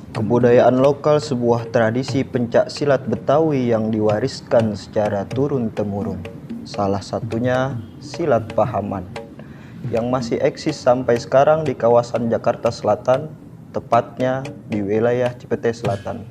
Kebudayaan lokal sebuah tradisi pencak silat Betawi yang diwariskan secara turun-temurun. Salah satunya silat Pahaman yang masih eksis sampai sekarang di kawasan Jakarta Selatan, tepatnya di wilayah Cipete Selatan.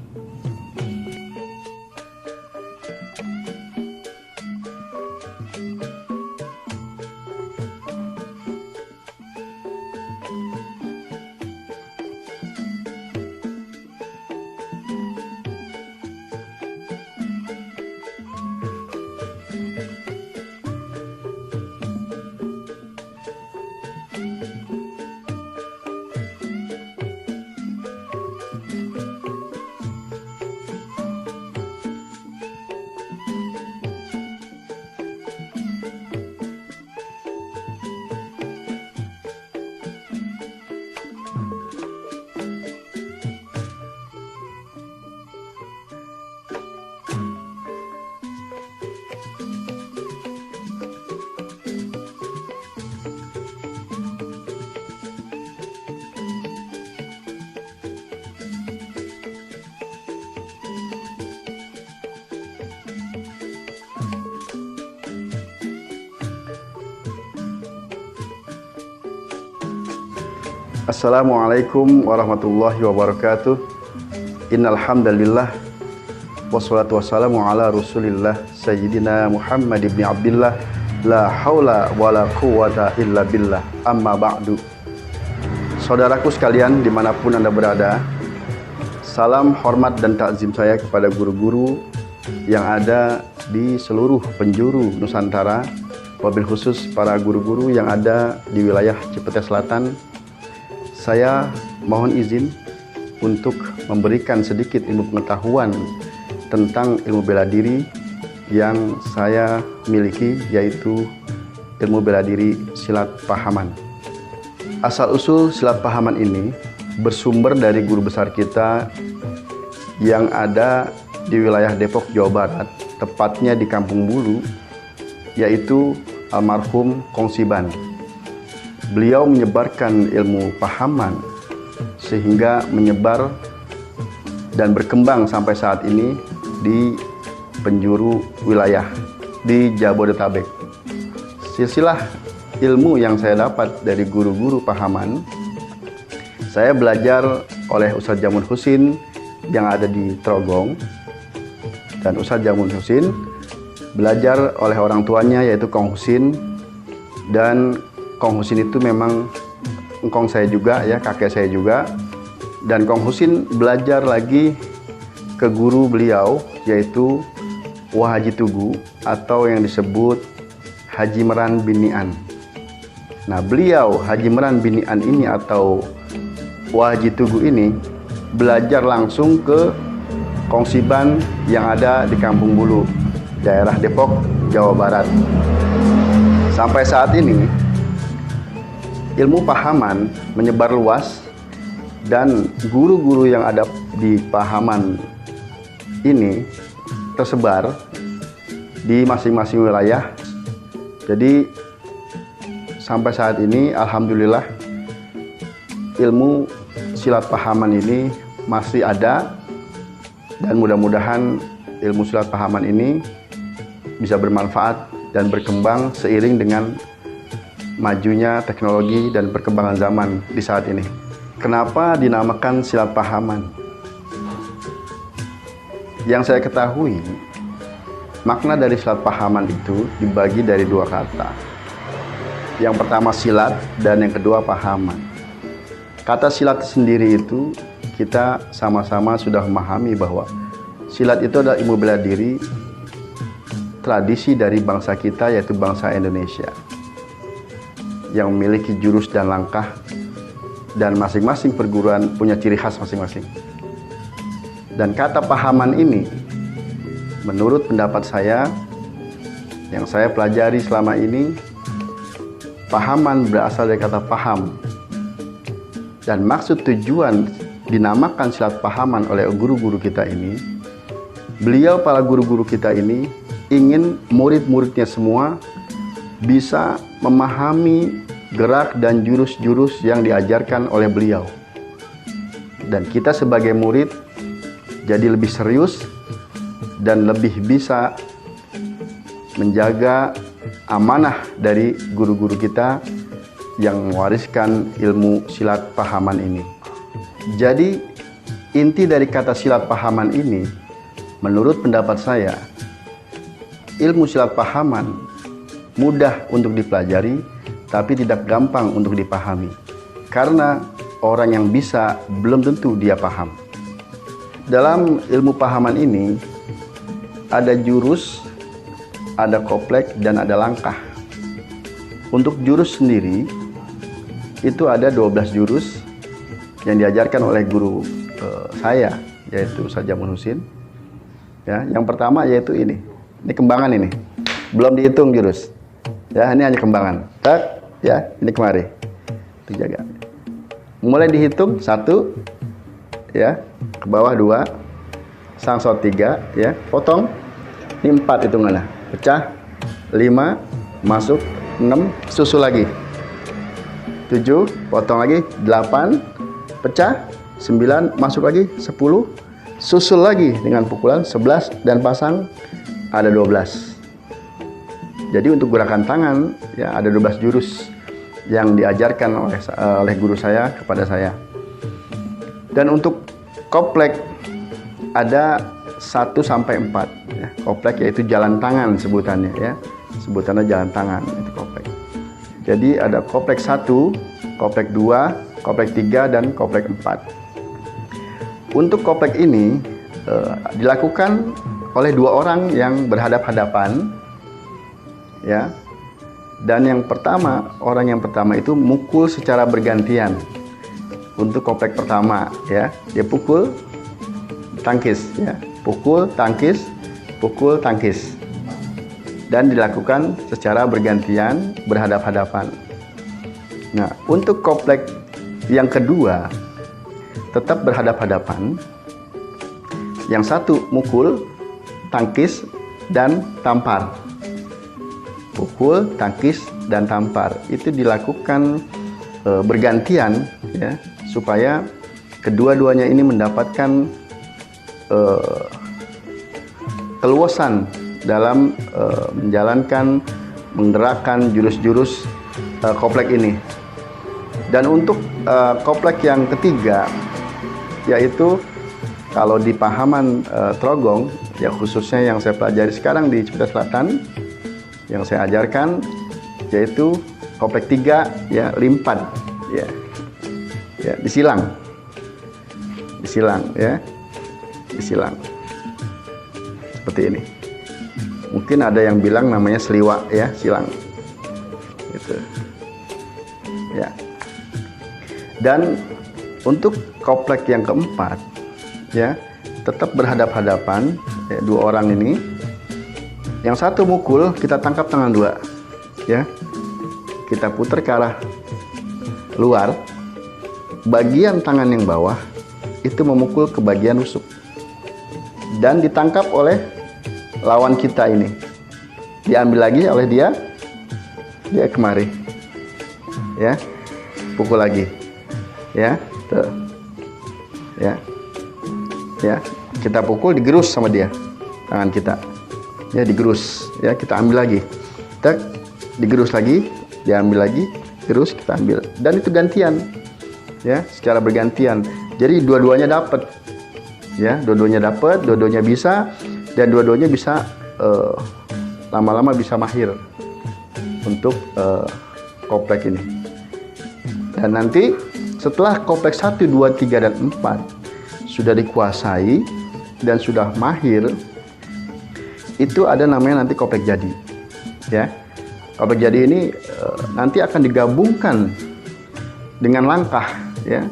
Assalamualaikum warahmatullahi wabarakatuh. Innal hamdalillah wassalatu wassalamu ala Rasulillah Sayyidina Muhammad ibn Abdillah la haula wala quwata illa billah. Amma ba'du. Saudaraku sekalian dimanapun Anda berada, salam hormat dan takzim saya kepada guru-guru yang ada di seluruh penjuru Nusantara, wabil khusus para guru-guru yang ada di wilayah Cipete Selatan. Saya mohon izin untuk memberikan sedikit ilmu pengetahuan tentang ilmu bela diri yang saya miliki, yaitu ilmu bela diri silat Pahaman. Asal-usul silat Pahaman ini bersumber dari guru besar kita yang ada di wilayah Depok, Jawa Barat, tepatnya di Kampung Bulu, yaitu almarhum Kong Siban. Beliau menyebarkan ilmu Pahaman sehingga menyebar dan berkembang sampai saat ini di penjuru wilayah di Jabodetabek. Silsilah ilmu yang saya dapat dari guru-guru Pahaman, saya belajar oleh Ustadz Jamun Husin yang ada di Trogong, dan Ustadz Jamun Husin belajar oleh orang tuanya yaitu Kong Husin, dan Kong Husin itu memang engkong saya juga ya, kakek saya juga. Dan Kong Husin belajar lagi ke guru beliau yaitu Wah Haji Tugu atau yang disebut Haji Meran Binian. Nah, beliau Haji Meran Binian ini atau Wah Haji Tugu ini belajar langsung ke Kong Siban yang ada di Kampung Bulu, daerah Depok, Jawa Barat. Sampai saat ini ilmu Pahaman menyebar luas dan guru-guru yang ada di Pahaman ini tersebar di masing-masing wilayah. Jadi sampai saat ini alhamdulillah ilmu silat Pahaman ini masih ada, dan mudah-mudahan ilmu silat Pahaman ini bisa bermanfaat dan berkembang seiring dengan majunya teknologi dan perkembangan zaman di saat ini. Kenapa dinamakan silat Pahaman? Yang saya ketahui, makna dari silat Pahaman itu dibagi dari dua kata. Yang pertama silat dan yang kedua pahaman. Kata silat sendiri itu kita sama-sama sudah memahami bahwa silat itu adalah ilmu bela diri tradisi dari bangsa kita, yaitu bangsa Indonesia, yang memiliki jurus dan langkah, dan masing-masing perguruan punya ciri khas masing-masing. Dan kata pahaman ini, menurut pendapat saya, yang saya pelajari selama ini, pahaman berasal dari kata paham. Dan maksud tujuan dinamakan silat Pahaman oleh guru-guru kita ini, beliau, para guru-guru kita ini, ingin murid-muridnya semua bisa memahami gerak dan jurus-jurus yang diajarkan oleh beliau. dan kita sebagai murid jadi lebih serius dan lebih bisa menjaga amanah dari guru-guru kita yang mewariskan ilmu silat pahaman ini. Jadi inti dari kata silat pahaman ini, menurut pendapat saya, ilmu silat pahaman mudah untuk dipelajari tapi tidak gampang untuk dipahami, karena orang yang bisa belum tentu dia paham. Dalam ilmu pahaman ini ada jurus, ada koplek, dan ada langkah. Untuk jurus sendiri itu ada 12 jurus yang diajarkan oleh guru saya, yaitu Ustaz Jamal Husin. Ya, yang pertama yaitu ini kembangan ini, belum dihitung jurus. Ya, ini hanya kembangan. Tak, ya, ini kemari. Terjaga. Mulai dihitung 1, ya, ke bawah 2, sangsot 3, ya, potong. Ini 4 hitungannya. Pecah 5, masuk 6, susul lagi 7, potong lagi 8, pecah 9, masuk lagi 10, susul lagi dengan pukulan 11, dan pasang ada 12. Jadi untuk gerakan tangan ya ada 12 jurus yang diajarkan oleh guru saya kepada saya. Dan untuk koplek ada 1 sampai 4 ya. Koplek yaitu jalan tangan sebutannya ya. Sebutannya jalan tangan itu koplek. Jadi ada koplek 1, koplek 2, koplek 3, dan koplek 4. Untuk koplek ini dilakukan oleh 2 orang yang berhadap-hadapan ya. Dan orang yang pertama itu mukul secara bergantian. Untuk koplek pertama ya, dia pukul, tangkis ya. Pukul, tangkis, pukul, tangkis. Dan dilakukan secara bergantian, berhadap-hadapan. Nah, untuk koplek yang kedua tetap berhadap-hadapan. Yang satu mukul, tangkis, dan tampar. Pukul, tangkis, dan tampar. Itu dilakukan bergantian ya, supaya kedua-duanya ini mendapatkan keluasan dalam menjalankan, menggerakkan jurus-jurus koplek ini. Dan untuk koplek yang ketiga, yaitu kalau di pahaman Trogong, ya khususnya yang saya pelajari sekarang di Ciputat Selatan, yang saya ajarkan, yaitu koplek 3 ya, limpan ya. Ya, disilang ya, disilang seperti ini. Mungkin ada yang bilang namanya seliwak ya, silang gitu ya. Dan untuk koplek yang keempat ya, tetap berhadap-hadapan ya, 2 orang ini. Yang satu mukul, kita tangkap tangan 2 ya, kita putar ke arah luar. Bagian tangan yang bawah itu memukul ke bagian rusuk dan ditangkap oleh lawan kita ini, diambil lagi oleh dia kemari ya, pukul lagi ya, tuh ya, kita pukul, digerus sama dia tangan kita ya, digerus ya, kita ambil lagi, tak, digerus lagi, diambil lagi, gerus, kita ambil, dan itu gantian ya, secara bergantian. Jadi dua-duanya dapat ya, dua-duanya bisa, dan dua-duanya bisa lama-lama bisa mahir untuk koplek ini. Dan nanti setelah koplek 1, 2, 3, dan 4 sudah dikuasai dan sudah mahir, itu ada namanya nanti koplek jadi ya. Koplek jadi ini nanti akan digabungkan dengan langkah ya.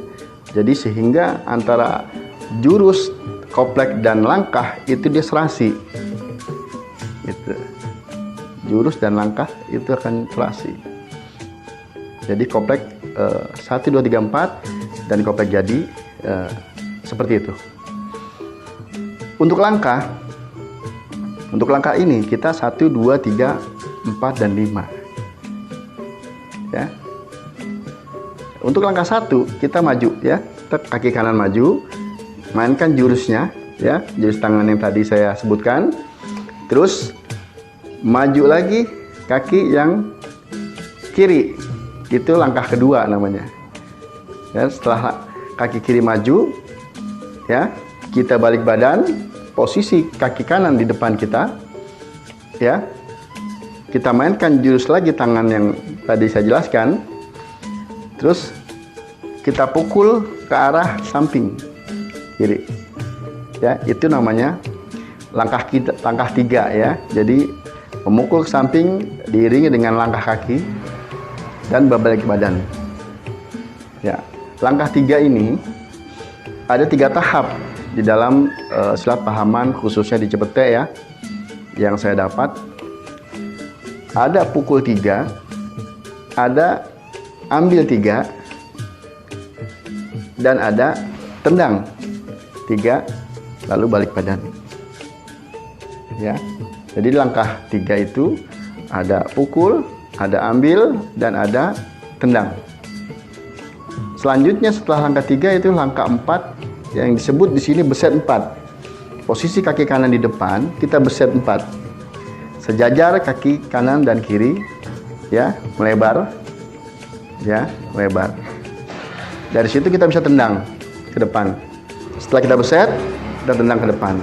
Jadi sehingga antara jurus, koplek, dan langkah itu dia serasi gitu. Jurus dan langkah itu akan serasi. Jadi koplek 1, 2, 3, 4 dan koplek jadi seperti itu. Untuk langkah ini kita 1, 2, 3, 4, dan 5 ya. Untuk langkah 1 kita maju ya, kaki kanan maju, mainkan jurusnya, ya, jurus tangan yang tadi saya sebutkan. Terus maju lagi kaki yang kiri, itu langkah kedua namanya. Ya, setelah kaki kiri maju, ya, kita balik badan, posisi kaki kanan di depan kita, ya. Kita mainkan jurus lagi tangan yang tadi saya jelaskan. Terus kita pukul ke arah samping kiri. Ya, itu namanya langkah 3 ya. Jadi memukul ke samping diiringi dengan langkah kaki dan berbalik badan. Ya, langkah 3 ini ada 3 tahap di dalam silat pahaman, khususnya di Cipete ya, yang saya dapat. Ada pukul 3, ada ambil 3, dan ada tendang 3, lalu balik badan. Ya, jadi langkah 3 itu ada pukul, ada ambil, dan ada tendang. Selanjutnya setelah langkah 3 itu langkah 4 yang disebut di sini beset 4. Posisi kaki kanan di depan, kita beset 4. Sejajar kaki kanan dan kiri, ya, melebar, ya, melebar. Dari situ kita bisa tendang ke depan. Setelah kita beset, kita tendang ke depan.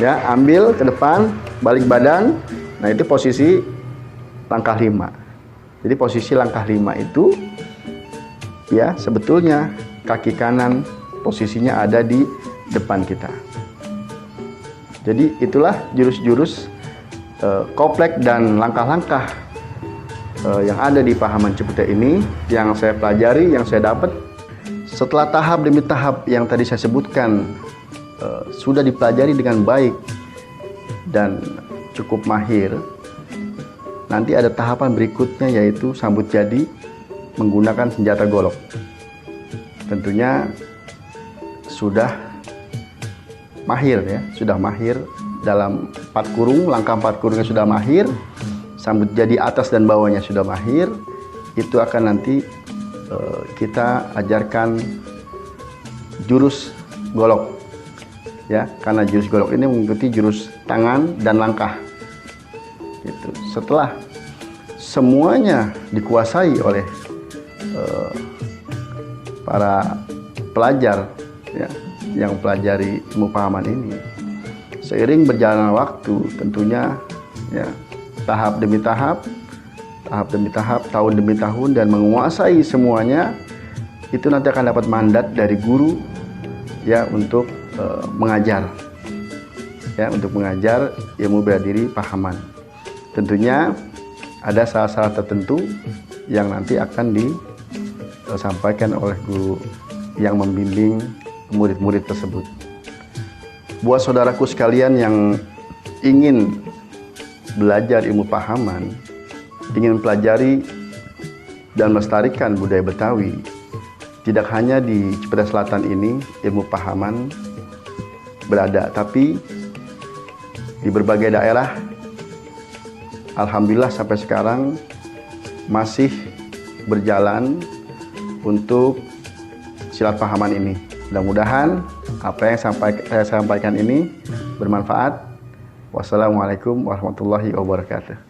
Ya, ambil ke depan, balik badan. Nah, itu posisi langkah 5. Jadi posisi langkah 5 itu, ya, sebetulnya kaki kanan posisinya ada di depan kita. Jadi itulah jurus-jurus komplek dan langkah-langkah yang ada di pahaman Cipete ini yang saya pelajari, yang saya dapat setelah tahap demi tahap yang tadi saya sebutkan sudah dipelajari dengan baik dan cukup mahir. Nanti ada tahapan berikutnya, yaitu sambut jadi menggunakan senjata golok. Tentunya sudah mahir ya, sudah mahir dalam 4 kurung, langkah 4 kurungnya sudah mahir, sambut jadi atas dan bawahnya sudah mahir. Itu akan nanti kita ajarkan jurus golok, ya, karena jurus golok ini mengikuti jurus tangan dan langkah. Gitu. Setelah semuanya dikuasai oleh para pelajar, ya, yang pelajari ilmu pahaman ini, seiring berjalannya waktu tentunya, ya, tahap demi tahap, tahun demi tahun, dan menguasai semuanya, itu nanti akan dapat mandat dari guru, ya, untuk mengajar, ya, untuk mengajar ilmu bela diri pahaman. Tentunya ada syarat-syarat tertentu yang nanti akan disampaikan oleh guru yang membimbing murid-murid tersebut. Buat saudaraku sekalian yang ingin belajar ilmu pahaman, ingin pelajari dan melestarikan budaya Betawi, tidak hanya di Cipete Selatan ini ilmu pahaman berada, tapi di berbagai daerah, alhamdulillah sampai sekarang masih berjalan untuk silat pahaman ini. Mudah-mudahan apa yang saya sampaikan ini bermanfaat. Wassalamualaikum warahmatullahi wabarakatuh.